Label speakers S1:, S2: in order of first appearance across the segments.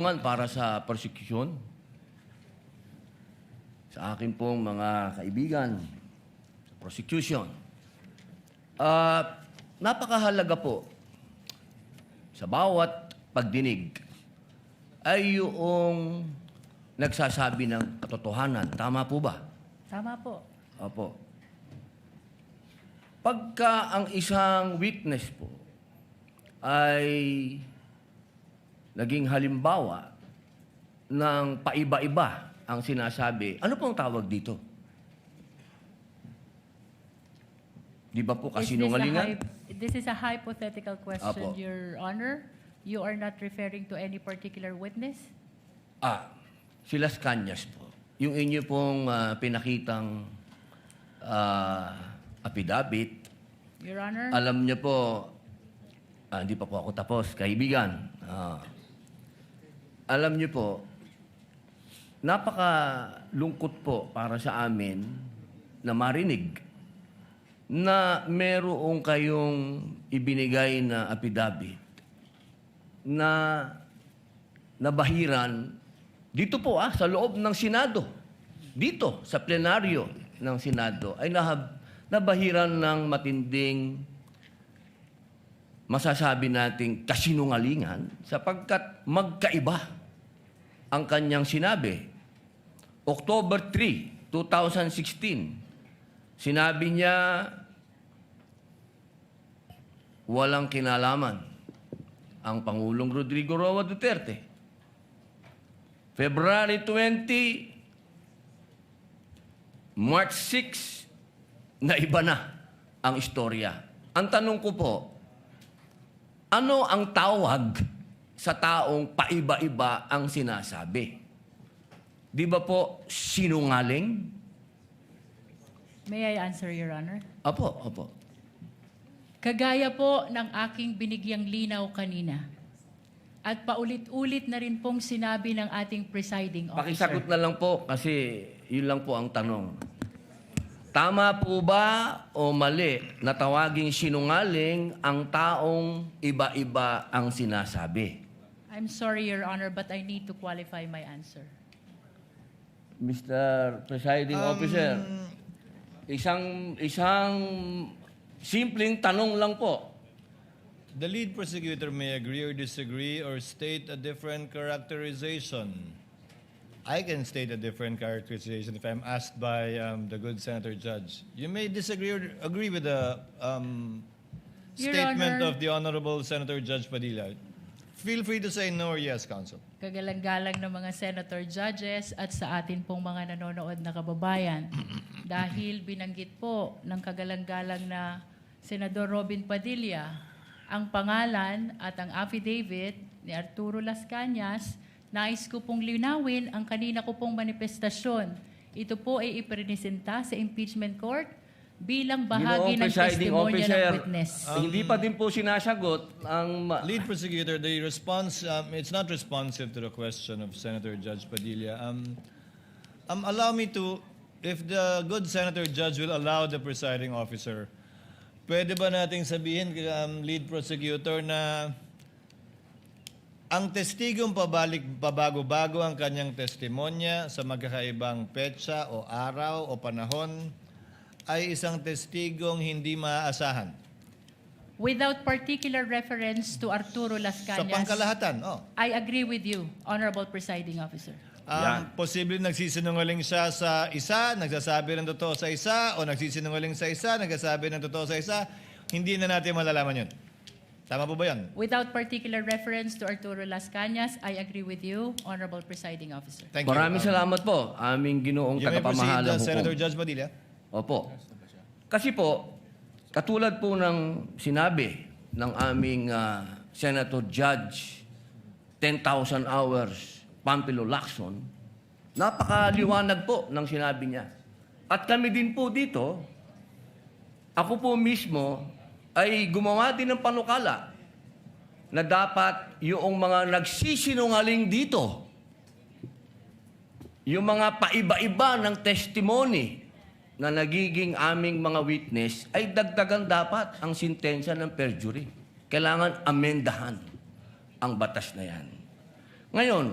S1: para sa persecution sa akin pong mga kaibigan sa prosecution. Napakahalaga po sa bawat pagdinig ay yung nagsasabi ng katotohanan. Tama po ba?
S2: Tama po.
S1: Opo. Pagka ang isang witness po ay naging halimbawa ng paiba-iba ang sinasabi, ano pong tawag dito? Di ba po kasinungalingan?
S2: This is a hypothetical question,
S1: Apo.
S2: Your Honor. You are not referring to any particular witness?
S1: Si Las Cañas po. Yung inyo pong pinakitang affidavit,
S2: Your Honor?
S1: alam niyo po, hindi pa po ako tapos, kaibigan. Alam niyo po, napakalungkot po para sa amin na marinig na merong kayong ibinigay na affidavit na nabahiran dito po sa loob ng Senado. Dito, sa plenaryo ng Senado, ay nabahiran ng matinding masasabi nating kasinungalingan sapagkat magkaiba ang kanyang sinabi. October 3, 2016, sinabi niya walang kinalaman ang Pangulong Rodrigo Roa Duterte. February 20, March 6, na iba na ang istorya. Ang tanong ko po, ano ang tawag sa taong paiba-iba ang sinasabi? Di ba po sinungaling?
S2: May I answer, Your Honor?
S1: Opo.
S2: Kagaya po ng aking binigyang linaw kanina at paulit-ulit na rin pong sinabi ng ating presiding officer.
S1: Pakisagot na lang po kasi yun lang po ang tanong. Tama po ba o mali na tawaging sinungaling ang taong iba-iba ang sinasabi?
S2: I'm sorry, Your Honor, but I need to qualify my answer.
S1: Mr. Presiding Officer, isang simpleng tanong lang po.
S3: The lead prosecutor may agree or disagree or state a different characterization. I can state a different characterization if I'm asked by the good Senator Judge. You may disagree or agree with the
S2: Your
S3: statement
S2: Honor.
S3: of the Honorable Senator Judge Padilla. Feel free to say no or yes, Counsel.
S2: Kagalang-galang ng mga senator judges at sa atin pong mga nanonood na kababayan. Dahil binanggit po ng kagalang-galang na Senador Robin Padilla ang pangalan at ang affidavit ni Arturo Las Cañas, nais ko pong linawin ang kanina ko pong manifestasyon. Ito po ay ipresenta sa impeachment court bilang bahagi ng testimonya ng witness.
S1: Hindi pa din po sinasagot ang...
S3: Lead prosecutor, the response, it's not responsive to the question of Senator Judge Padilla. Allow me to, if the good Senator Judge will allow the presiding officer, pwede ba nating sabihin, lead prosecutor, na ang testigong pabago-bago ang kanyang testimonya sa magkakaibang petsa o araw o panahon ay isang testigong hindi maaasahan?
S2: Without particular reference to Arturo Las
S3: Sa
S2: Cañas,
S3: pangkalahatan,
S2: I agree with you, Honorable Presiding Officer.
S3: Posible nagsisinungaling siya sa isa, nagsasabi ng totoo sa isa, o nagsisinungaling sa isa, nagsasabi ng totoo sa isa, hindi na natin malalaman yun. Tama po ba yan?
S2: Without particular reference to Arturo Las Cañas, I agree with you, Honorable Presiding Officer.
S3: Thank you.
S1: Maraming salamat po, aming ginoong
S3: You may proceed,
S1: tagapamahalang
S3: Senator
S1: hukom.
S3: Judge Padilla.
S1: Opo. Kasi po, katulad po ng sinabi ng aming Senator Judge, 10,000 hours, Pampilo Lacson, napakaliwanag po ng sinabi niya. At kami din po dito, ako po mismo ay gumawa din ng panukala na dapat yung mga nagsisinungaling dito, yung mga paiba-iba ng testimony na nagiging aming mga witness, ay dagdagan dapat ang sintensya ng perjury. Kailangan amendahan ang batas na yan. Ngayon,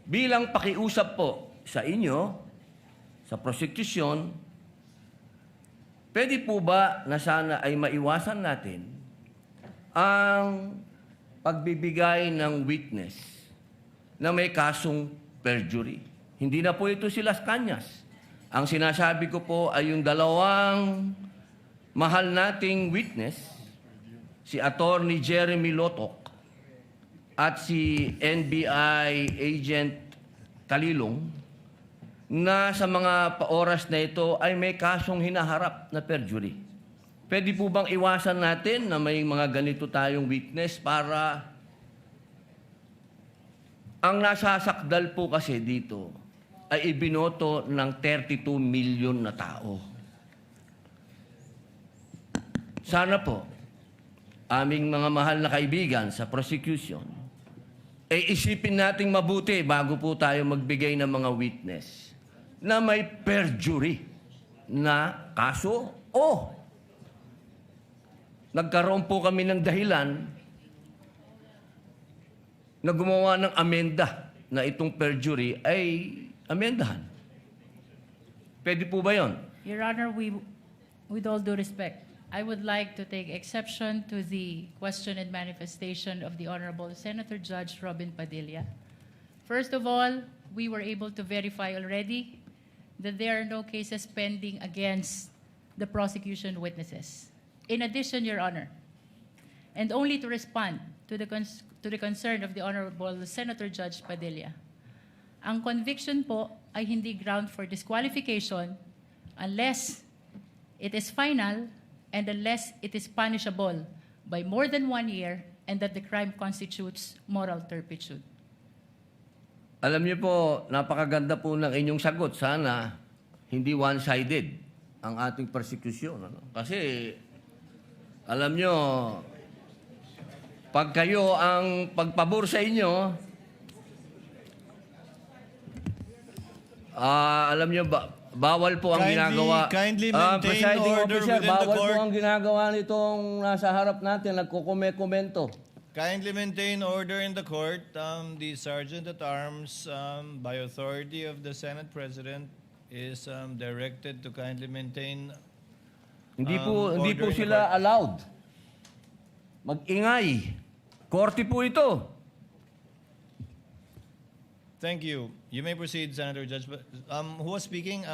S1: bilang pakiusap po sa inyo, sa prosecution, pwede po ba na sana ay maiwasan natin ang pagbibigay ng witness na may kasong perjury? Hindi na po ito si Las Cañas. Ang sinasabi ko po ay yung dalawang mahal nating witness, si Attorney Jeremy Lotok at si NBI Agent Talilong, na sa mga oras na ito ay may kasong hinaharap na perjury. Pwede po bang iwasan natin na may mga ganito tayong witness para ang nasasakdal po kasi dito ay ibinoto ng 32 million na tao. Sana po, aming mga mahal na kaibigan sa prosecution, ay isipin nating mabuti bago po tayo magbigay ng mga witness na may perjury na kaso o nagkaroon po kami ng dahilan na gumawa ng amenda na itong perjury ay amendahan. Pwede po ba yon?
S2: Your Honor, with all due respect, I would like to take exception to the question and manifestation of the Honorable Senator Judge Robin Padilla. First of all, we were able to verify already that there are no cases pending against the prosecution witnesses. In addition, Your Honor, and only to respond to the concern of the Honorable Senator Judge Padilla, ang conviction po ay hindi ground for disqualification unless it is final and unless it is punishable by more than 1 year and that the crime constitutes moral turpitude.
S1: Alam niyo po, napakaganda po ng inyong sagot. Sana hindi one-sided ang ating persecution. Ano? Kasi, alam niyo, pag kayo ang pagpabor sa inyo, alam niyo ba, bawal po ang ginagawa.
S3: Kindly maintain
S1: Presiding
S3: order
S1: officer,
S3: within the
S1: bawal
S3: court.
S1: po ang ginagawa nitong nasa harap natin, nagkukomento.
S3: Kindly maintain order in the court. The Sergeant at Arms, by authority of the Senate President, is directed to kindly maintain
S1: Hindi po
S3: order in the
S1: sila allowed. Mag-ingay. Korte po ito.
S3: Thank you. You may proceed, Senator Judge. Who was speaking?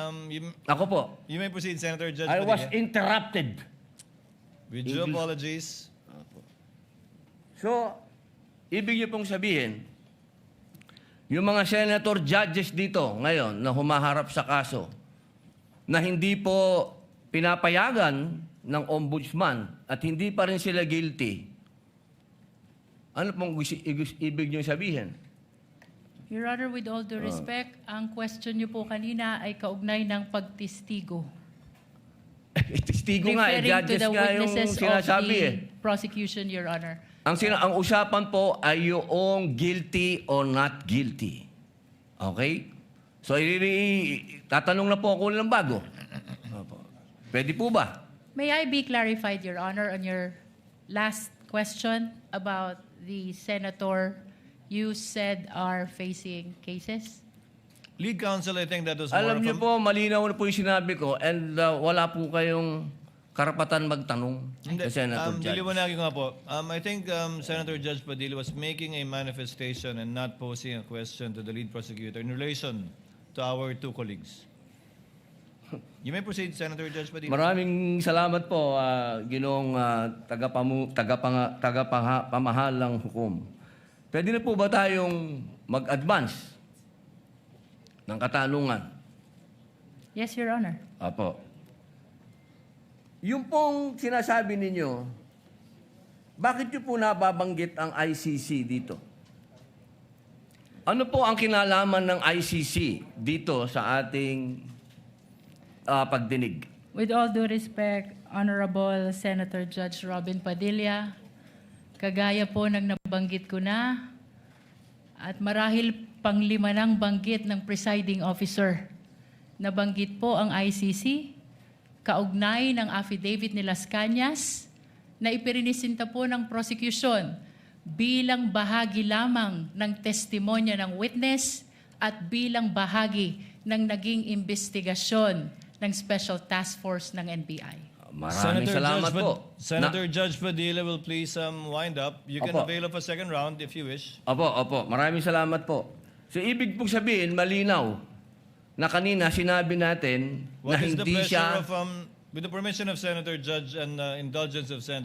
S1: Ako po.
S3: You may proceed, Senator Judge.
S1: I was
S3: Padilla.
S1: interrupted.
S3: With due
S1: English.
S3: apologies.
S1: So, ibig niyo pong sabihin, yung mga senator judges dito ngayon na humaharap sa kaso, na hindi po pinapayagan ng ombudsman at hindi pa rin sila guilty, ano pong ibig niyo sabihin?
S2: Your Honor, with all due respect, ang question niyo po kanina ay kaugnay ng pagtistigo.
S1: Testigo nga,
S2: Referring to
S1: judges
S2: the
S1: nga yung
S2: witnesses of
S1: sinasabi
S2: the prosecution, Your Honor.
S1: Ang usapan po ay yung guilty or not guilty. Okay? So, tatanong na po ako ng bago. Pwede po ba?
S2: May I be clarified, Your Honor, on your last question about the senator you said are facing cases?
S3: Lead counsel, I think that was more
S1: Alam
S3: of
S1: niyo
S3: a-
S1: po, malinaw na po yung sinabi ko and wala po kayong karapatan magtanong
S3: Hindi.
S1: sa Senator Judge.
S3: Diliwanagin ko nga po. I think Senator Judge Padilla was making a manifestation and not posing a question to the lead prosecutor in relation to our two colleagues. You may proceed, Senator Judge Padilla.
S1: Maraming salamat po, Ginoong tagapamahalang hukom. Pwede na po ba tayong mag-advance ng katanungan?
S2: Yes, Your Honor.
S1: Apo. Yung pong sinasabi ninyo, bakit nyo po nababanggit ang ICC dito? Ano po ang kinalaman ng ICC dito sa ating pagdinig?
S2: With all due respect, Honorable Senator Judge Robin Padilla, kagaya po ng nabanggit ko na, at marahil panglima ng banggit ng presiding officer, nabanggit po ang ICC, kaugnay ng affidavit ni Las Cañas, na ipirinisinta po ng prosecution bilang bahagi lamang ng testimonya ng witness at bilang bahagi ng naging investigasyon ng Special Task Force ng NBI.
S1: Maraming salamat po.
S3: Senator Judge Padilla will please wind up. You can
S1: Opo.
S3: avail of a second round if you wish.
S1: Opo. Maraming salamat po. So, ibig pong sabihin, malinaw na kanina sinabi natin na
S3: What is the
S1: hindi
S3: pleasure
S1: siya...
S3: of, with the permission of Senator Judge and indulgence of Senator